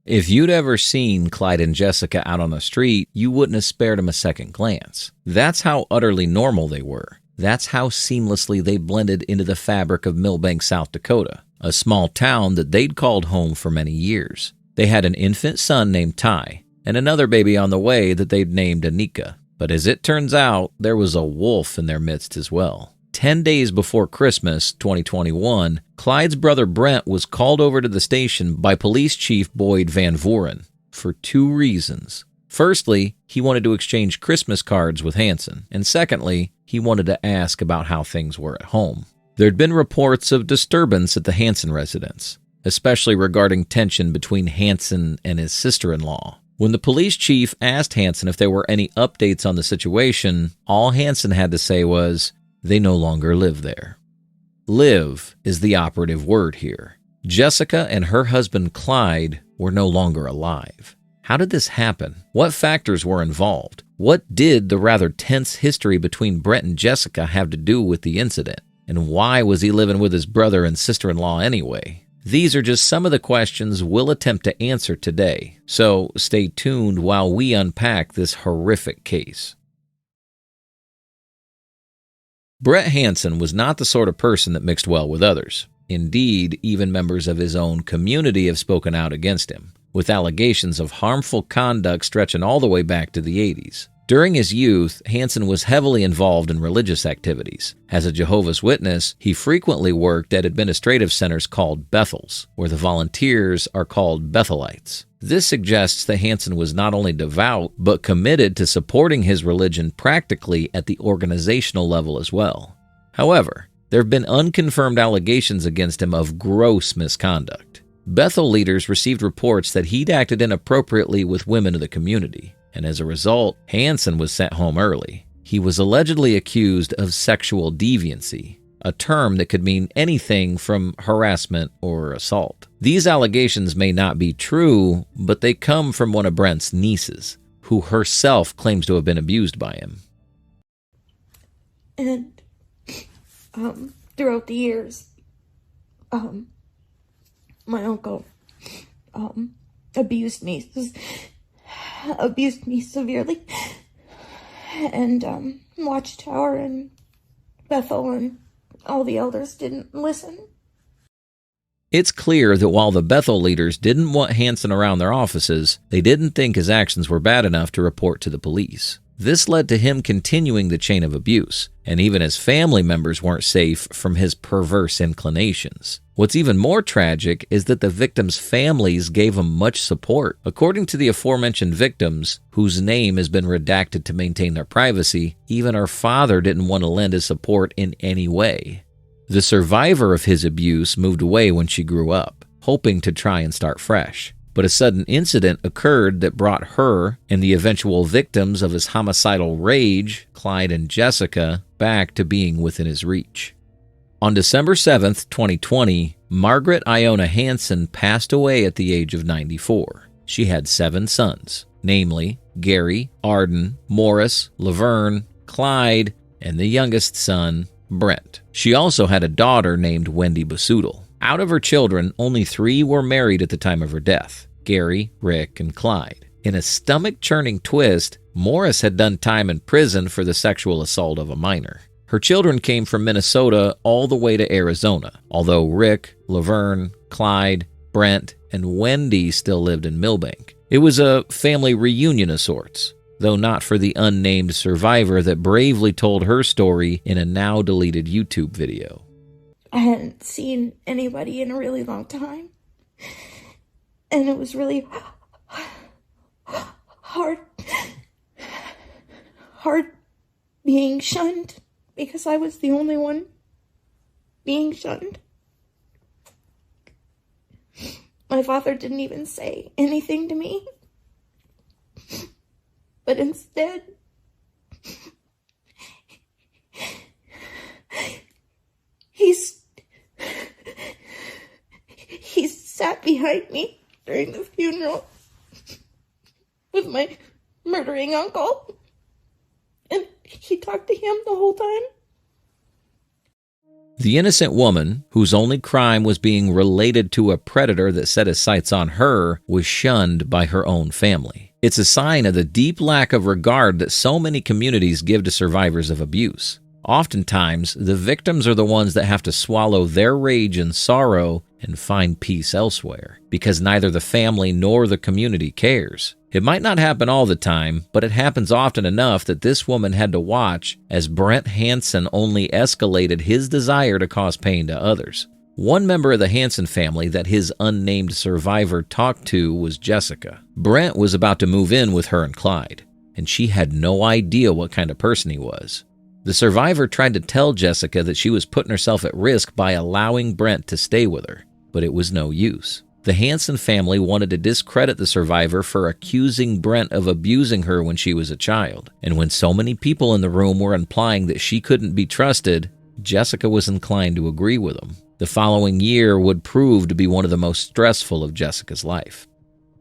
If you'd ever seen Clyde and Jessica out on the street, you wouldn't have spared them a second glance. That's how utterly normal they were. That's how seamlessly they blended into the fabric of Millbank, South Dakota, a small town that they'd called home for many years. They had an infant son named Ty, and another baby on the way that they'd named Anika. But as it turns out, there was a wolf in their midst as well. 10 days before Christmas, 2021, Clyde's brother Brent was called over to the station by Police Chief Boyd Van Voren for 2 reasons. Firstly, he wanted to exchange Christmas cards with Hanson, and secondly, he wanted to ask about how things were at home. There'd been reports of disturbance at the Hanson residence, especially regarding tension between Hanson and his sister-in-law. When the police chief asked Hanson if there were any updates on the situation, all Hanson had to say was, they no longer live there. Live is the operative word here. Jessica and her husband Clyde were no longer alive. How did this happen? What factors were involved? What did the rather tense history between Brent and Jessica have to do with the incident? And why was he living with his brother and sister-in-law anyway? These are just some of the questions we'll attempt to answer today, so stay tuned while we unpack this horrific case. Brett Hanson was not the sort of person that mixed well with others. Indeed, even members of his own community have spoken out against him, with allegations of harmful conduct stretching all the way back to the 80s. During his youth, Hanson was heavily involved in religious activities. As a Jehovah's Witness, he frequently worked at administrative centers called Bethels, where the volunteers are called Bethelites. This suggests that Hanson was not only devout, but committed to supporting his religion practically at the organizational level as well. However, there have been unconfirmed allegations against him of gross misconduct. Bethel leaders received reports that he'd acted inappropriately with women of the community, and as a result, Hanson was sent home early. He was allegedly accused of sexual deviancy, a term that could mean anything from harassment or assault. These allegations may not be true, but they come from one of Brent's nieces, who herself claims to have been abused by him. And throughout the years, my uncle abused me severely, and Watchtower and Bethel and all the elders didn't listen. It's clear that while the Bethel leaders didn't want Hanson around their offices, they didn't think his actions were bad enough to report to the police. This led to him continuing the chain of abuse, and even his family members weren't safe from his perverse inclinations. What's even more tragic is that the victims' families gave him much support. According to the aforementioned victims, whose name has been redacted to maintain their privacy, even her father didn't want to lend his support in any way. The survivor of his abuse moved away when she grew up, hoping to try and start fresh. But a sudden incident occurred that brought her and the eventual victims of his homicidal rage, Clyde and Jessica, back to being within his reach. On December 7th, 2020, Margaret Iona Hanson passed away at the age of 94. She had 7 sons, namely Gary, Arden, Morris, Laverne, Clyde, and the youngest son, Brent. She also had a daughter named Wendy Basudel. Out of her children, only 3 were married at the time of her death: Gary, Rick, and Clyde. In a stomach-churning twist, Morris had done time in prison for the sexual assault of a minor. Her children came from Minnesota all the way to Arizona, although Rick, Laverne, Clyde, Brent, and Wendy still lived in Millbank. It was a family reunion of sorts, though not for the unnamed survivor that bravely told her story in a now-deleted YouTube video. I hadn't seen anybody in a really long time, and it was really hard being shunned because I was the only one being shunned. My father didn't even say anything to me, but instead he sat behind me during the funeral with my murdering uncle, and he talked to him the whole time. The innocent woman, whose only crime was being related to a predator that set his sights on her, was shunned by her own family. It's a sign of the deep lack of regard that so many communities give to survivors of abuse. Oftentimes, the victims are the ones that have to swallow their rage and sorrow and find peace elsewhere, because neither the family nor the community cares. It might not happen all the time, but it happens often enough that this woman had to watch as Brent Hanson only escalated his desire to cause pain to others. One member of the Hanson family that his unnamed survivor talked to was Jessica. Brent was about to move in with her and Clyde, and she had no idea what kind of person he was. The survivor tried to tell Jessica that she was putting herself at risk by allowing Brent to stay with her, but it was no use. The Hanson family wanted to discredit the survivor for accusing Brent of abusing her when she was a child, and when so many people in the room were implying that she couldn't be trusted, Jessica was inclined to agree with them. The following year would prove to be one of the most stressful of Jessica's life.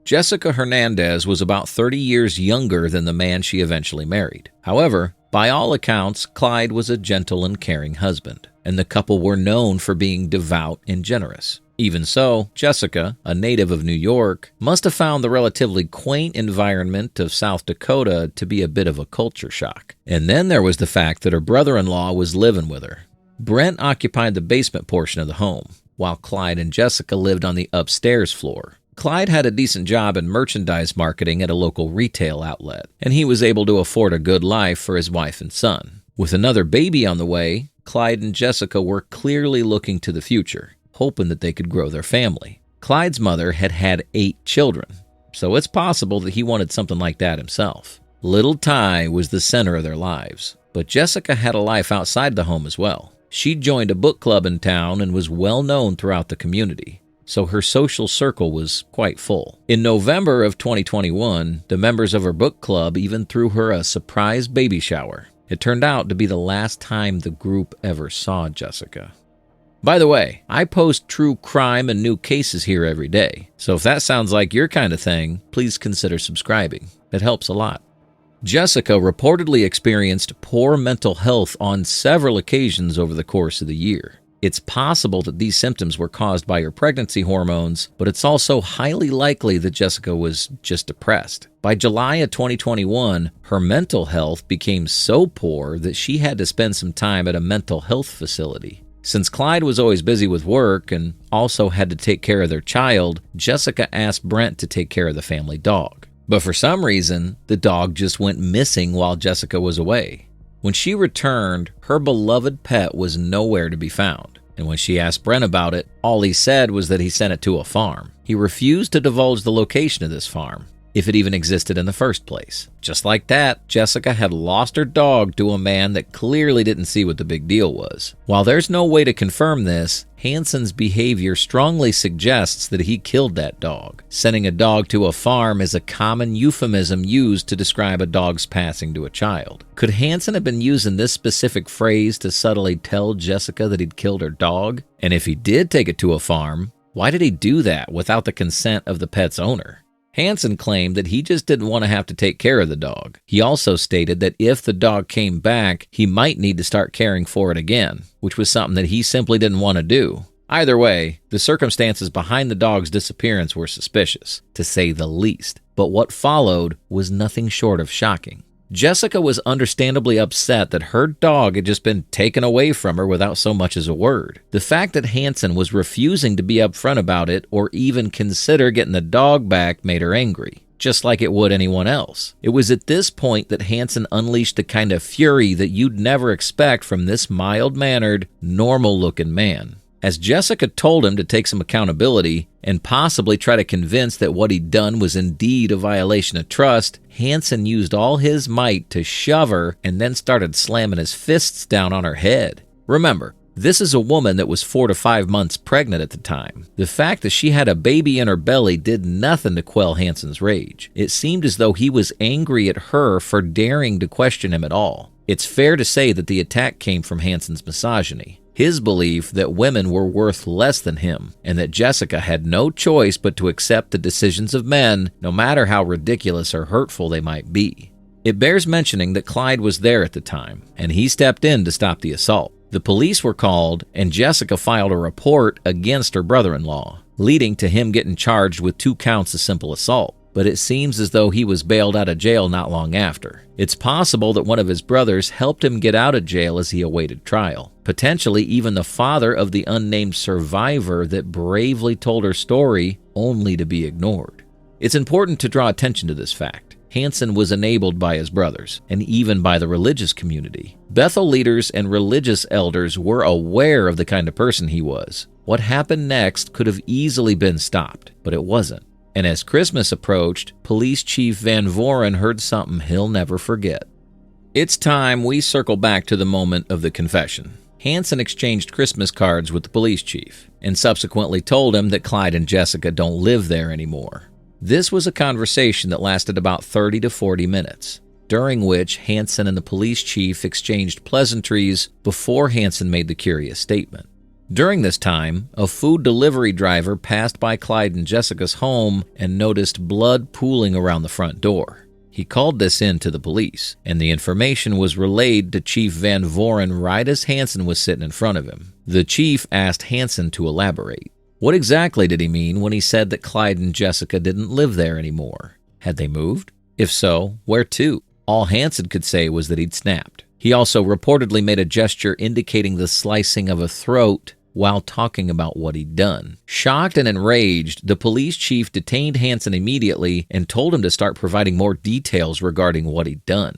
Jessica Hernandez was about 30 years younger than the man she eventually married. However, by all accounts, Clyde was a gentle and caring husband, and the couple were known for being devout and generous. Even so, Jessica, a native of New York, must have found the relatively quaint environment of South Dakota to be a bit of a culture shock. And then there was the fact that her brother-in-law was living with her. Brent occupied the basement portion of the home, while Clyde and Jessica lived on the upstairs floor. Clyde had a decent job in merchandise marketing at a local retail outlet, and he was able to afford a good life for his wife and son. With another baby on the way, Clyde and Jessica were clearly looking to the future, hoping that they could grow their family. Clyde's mother had had 8 children, so it's possible that he wanted something like that himself. Little Ty was the center of their lives, but Jessica had a life outside the home as well. She joined a book club in town and was well known throughout the community, so her social circle was quite full. In November of 2021, the members of her book club even threw her a surprise baby shower. It turned out to be the last time the group ever saw Jessica. By the way, I post true crime and new cases here every day, so if that sounds like your kind of thing, please consider subscribing. It helps a lot. Jessica reportedly experienced poor mental health on several occasions over the course of the year. It's possible that these symptoms were caused by her pregnancy hormones, but it's also highly likely that Jessica was just depressed. By July of 2021, her mental health became so poor that she had to spend some time at a mental health facility. Since Clyde was always busy with work and also had to take care of their child, Jessica asked Brent to take care of the family dog. But for some reason, the dog just went missing while Jessica was away. When she returned, her beloved pet was nowhere to be found. And when she asked Brent about it, all he said was that he sent it to a farm. He refused to divulge the location of this farm, if it even existed in the first place. Just like that, Jessica had lost her dog to a man that clearly didn't see what the big deal was. While there's no way to confirm this, Hanson's behavior strongly suggests that he killed that dog. Sending a dog to a farm is a common euphemism used to describe a dog's passing to a child. Could Hanson have been using this specific phrase to subtly tell Jessica that he'd killed her dog? And if he did take it to a farm, why did he do that without the consent of the pet's owner? Hanson claimed that he just didn't want to have to take care of the dog. He also stated that if the dog came back, he might need to start caring for it again, which was something that he simply didn't want to do. Either way, the circumstances behind the dog's disappearance were suspicious, to say the least, but what followed was nothing short of shocking. Jessica was understandably upset that her dog had just been taken away from her without so much as a word. The fact that Hanson was refusing to be upfront about it or even consider getting the dog back made her angry, just like it would anyone else. It was at this point that Hanson unleashed the kind of fury that you'd never expect from this mild-mannered, normal-looking man. As Jessica told him to take some accountability and possibly try to convince that what he'd done was indeed a violation of trust, Hanson used all his might to shove her and then started slamming his fists down on her head. Remember, this is a woman that was 4 to 5 months pregnant at the time. The fact that she had a baby in her belly did nothing to quell Hanson's rage. It seemed as though he was angry at her for daring to question him at all. It's fair to say that the attack came from Hanson's misogyny. His belief that women were worth less than him, and that Jessica had no choice but to accept the decisions of men, no matter how ridiculous or hurtful they might be. It bears mentioning that Clyde was there at the time, and he stepped in to stop the assault. The police were called, and Jessica filed a report against her brother-in-law, leading to him getting charged with 2 counts of simple assault. But it seems as though he was bailed out of jail not long after. It's possible that one of his brothers helped him get out of jail as he awaited trial. Potentially even the father of the unnamed survivor that bravely told her story only to be ignored. It's important to draw attention to this fact. Hanson was enabled by his brothers, and even by the religious community. Bethel leaders and religious elders were aware of the kind of person he was. What happened next could have easily been stopped, but it wasn't. And as Christmas approached, Police Chief Van Voren heard something he'll never forget. It's time we circle back to the moment of the confession. Hanson exchanged Christmas cards with the police chief, and subsequently told him that Clyde and Jessica don't live there anymore. This was a conversation that lasted about 30 to 40 minutes, during which Hanson and the police chief exchanged pleasantries before Hanson made the curious statement. During this time, a food delivery driver passed by Clyde and Jessica's home and noticed blood pooling around the front door. He called this in to the police, and the information was relayed to Chief Van Voren right as Hanson was sitting in front of him. The chief asked Hanson to elaborate. What exactly did he mean when he said that Clyde and Jessica didn't live there anymore? Had they moved? If so, where to? All Hanson could say was that he'd snapped. He also reportedly made a gesture indicating the slicing of a throat while talking about what he'd done. Shocked and enraged, the police chief detained Hanson immediately and told him to start providing more details regarding what he'd done.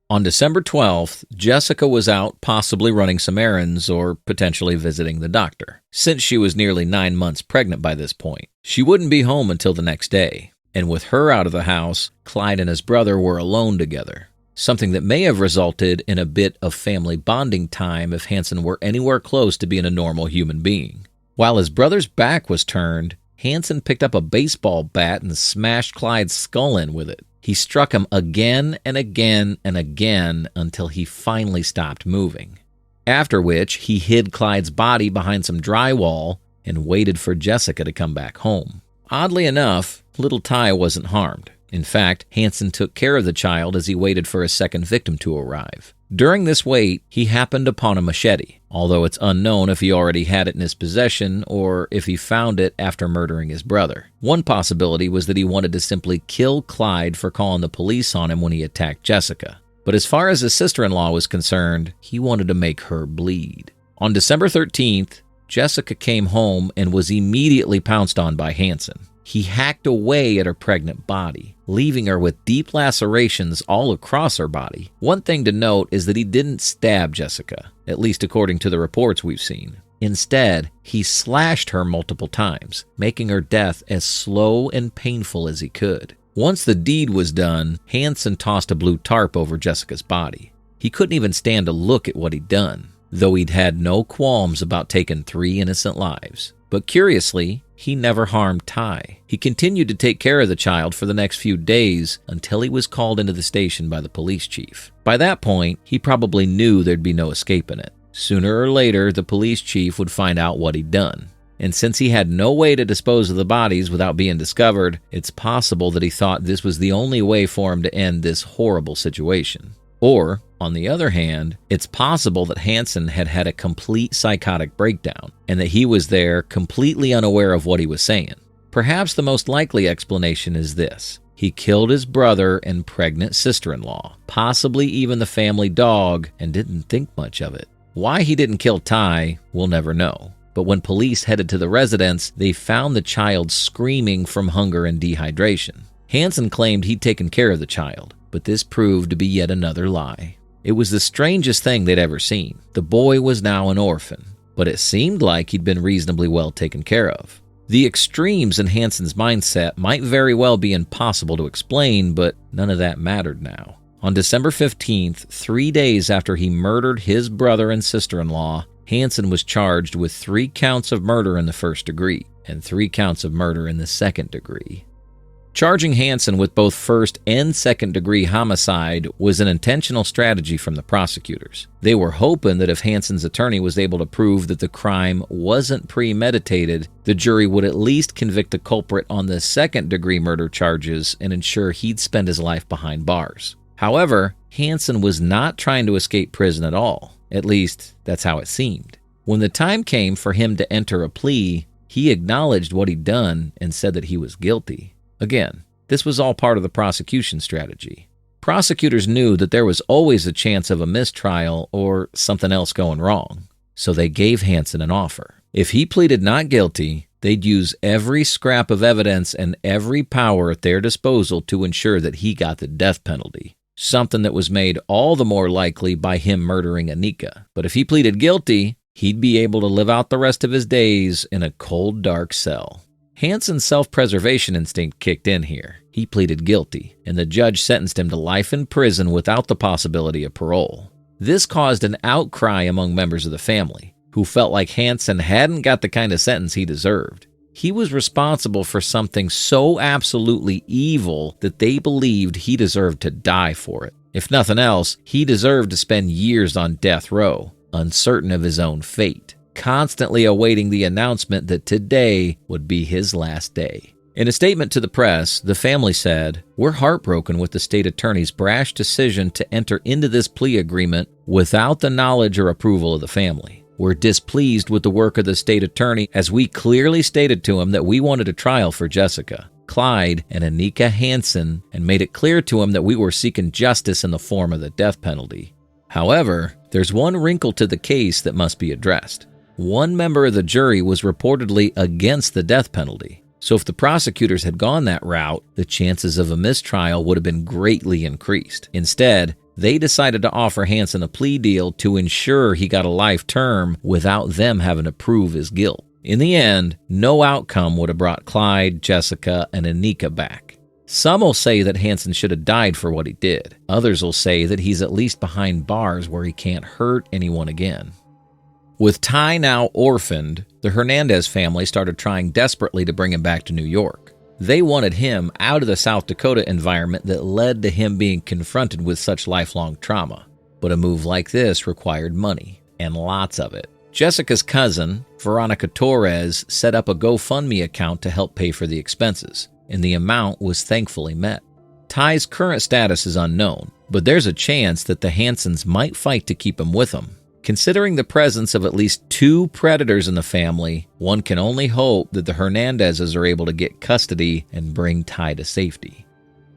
On December 12th, Jessica was out possibly running some errands or potentially visiting the doctor. Since she was nearly 9 months pregnant by this point, she wouldn't be home until the next day. And with her out of the house, Clyde and his brother were alone together. Something that may have resulted in a bit of family bonding time if Hanson were anywhere close to being a normal human being. While his brother's back was turned, Hanson picked up a baseball bat and smashed Clyde's skull in with it. He struck him again and again and again until he finally stopped moving. After which, he hid Clyde's body behind some drywall and waited for Jessica to come back home. Oddly enough, little Ty wasn't harmed. In fact, Hanson took care of the child as he waited for a second victim to arrive. During this wait, he happened upon a machete, although it's unknown if he already had it in his possession or if he found it after murdering his brother. One possibility was that he wanted to simply kill Clyde for calling the police on him when he attacked Jessica. But as far as his sister-in-law was concerned, he wanted to make her bleed. On December 13th, Jessica came home and was immediately pounced on by Hanson. He hacked away at her pregnant body, leaving her with deep lacerations all across her body. One thing to note is that he didn't stab Jessica, at least according to the reports we've seen. Instead, he slashed her multiple times, making her death as slow and painful as he could. Once the deed was done, Hanson tossed a blue tarp over Jessica's body. He couldn't even stand to look at what he'd done, though he'd had no qualms about taking 3 innocent lives. But curiously, he never harmed Ty. He continued to take care of the child for the next few days until he was called into the station by the police chief. By that point, he probably knew there'd be no escaping it. Sooner or later, the police chief would find out what he'd done. And since he had no way to dispose of the bodies without being discovered, it's possible that he thought this was the only way for him to end this horrible situation. Or, on the other hand, it's possible that Hanson had had a complete psychotic breakdown and that he was there completely unaware of what he was saying. Perhaps the most likely explanation is this. He killed his brother and pregnant sister-in-law, possibly even the family dog, and didn't think much of it. Why he didn't kill Ty, we'll never know. But when police headed to the residence, they found the child screaming from hunger and dehydration. Hanson claimed he'd taken care of the child, but this proved to be yet another lie. It was the strangest thing they'd ever seen. The boy was now an orphan, but it seemed like he'd been reasonably well taken care of. The extremes in Hanson's mindset might very well be impossible to explain, but none of that mattered now. On December 15th, 3 days after he murdered his brother and sister-in-law, Hanson was charged with 3 counts of murder in the first degree and 3 counts of murder in the second degree. Charging Hanson with both first and second-degree homicide was an intentional strategy from the prosecutors. They were hoping that if Hanson's attorney was able to prove that the crime wasn't premeditated, the jury would at least convict the culprit on the second-degree murder charges and ensure he'd spend his life behind bars. However, Hanson was not trying to escape prison at all. At least, that's how it seemed. When the time came for him to enter a plea, he acknowledged what he'd done and said that he was guilty. Again, this was all part of the prosecution strategy. Prosecutors knew that there was always a chance of a mistrial or something else going wrong, so they gave Hanson an offer. If he pleaded not guilty, they'd use every scrap of evidence and every power at their disposal to ensure that he got the death penalty, something that was made all the more likely by him murdering Anika. But if he pleaded guilty, he'd be able to live out the rest of his days in a cold, dark cell. Hanson's self-preservation instinct kicked in here. He pleaded guilty, and the judge sentenced him to life in prison without the possibility of parole. This caused an outcry among members of the family, who felt like Hanson hadn't got the kind of sentence he deserved. He was responsible for something so absolutely evil that they believed he deserved to die for it. If nothing else, he deserved to spend years on death row, uncertain of his own fate, constantly awaiting the announcement that today would be his last day. In a statement to the press, the family said, "We're heartbroken with the state attorney's brash decision to enter into this plea agreement without the knowledge or approval of the family. We're displeased with the work of the state attorney as we clearly stated to him that we wanted a trial for Jessica, Clyde, and Anika Hanson and made it clear to him that we were seeking justice in the form of the death penalty. However, there's one wrinkle to the case that must be addressed. One member of the jury was reportedly against the death penalty. So if the prosecutors had gone that route, the chances of a mistrial would have been greatly increased. Instead, they decided to offer Hanson a plea deal to ensure he got a life term without them having to prove his guilt. In the end, no outcome would have brought Clyde, Jessica, and Anika back. Some will say that Hanson should have died for what he did. Others will say that he's at least behind bars where he can't hurt anyone again. With Ty now orphaned, the Hernandez family started trying desperately to bring him back to New York. They wanted him out of the South Dakota environment that led to him being confronted with such lifelong trauma. But a move like this required money, and lots of it. Jessica's cousin, Veronica Torres, set up a GoFundMe account to help pay for the expenses, and the amount was thankfully met. Ty's current status is unknown, but there's a chance that the Hansons might fight to keep him with them. Considering the presence of at least 2 predators in the family, one can only hope that the Hernandezes are able to get custody and bring Ty to safety.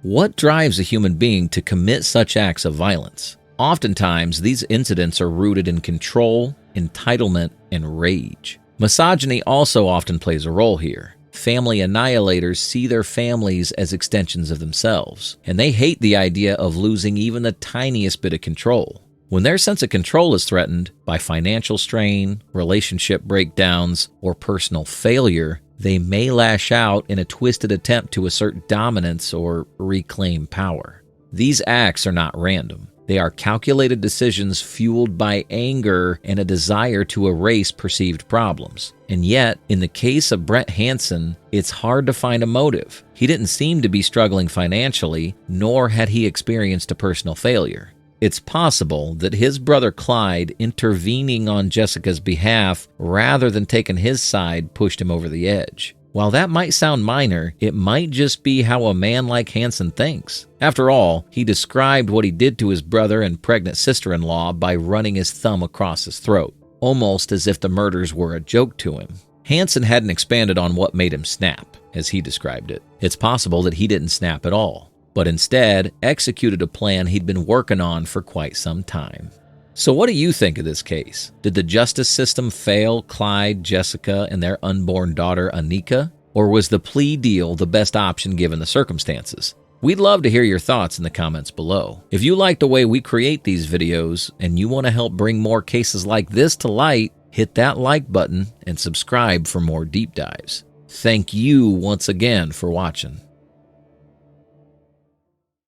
What drives a human being to commit such acts of violence? Oftentimes, these incidents are rooted in control, entitlement, and rage. Misogyny also often plays a role here. Family annihilators see their families as extensions of themselves, and they hate the idea of losing even the tiniest bit of control. When their sense of control is threatened by financial strain, relationship breakdowns, or personal failure, they may lash out in a twisted attempt to assert dominance or reclaim power. These acts are not random. They are calculated decisions fueled by anger and a desire to erase perceived problems. And yet, in the case of Brent Hanson, it's hard to find a motive. He didn't seem to be struggling financially, nor had he experienced a personal failure. It's possible that his brother Clyde intervening on Jessica's behalf rather than taking his side pushed him over the edge. While that might sound minor, it might just be how a man like Hanson thinks. After all, he described what he did to his brother and pregnant sister-in-law by running his thumb across his throat, almost as if the murders were a joke to him. Hanson hadn't expanded on what made him snap, as he described it. It's possible that he didn't snap at all, but instead executed a plan he'd been working on for quite some time. So what do you think of this case? Did the justice system fail Clyde, Jessica, and their unborn daughter Anika? Or was the plea deal the best option given the circumstances? We'd love to hear your thoughts in the comments below. If you like the way we create these videos and you want to help bring more cases like this to light, hit that like button and subscribe for more deep dives. Thank you once again for watching.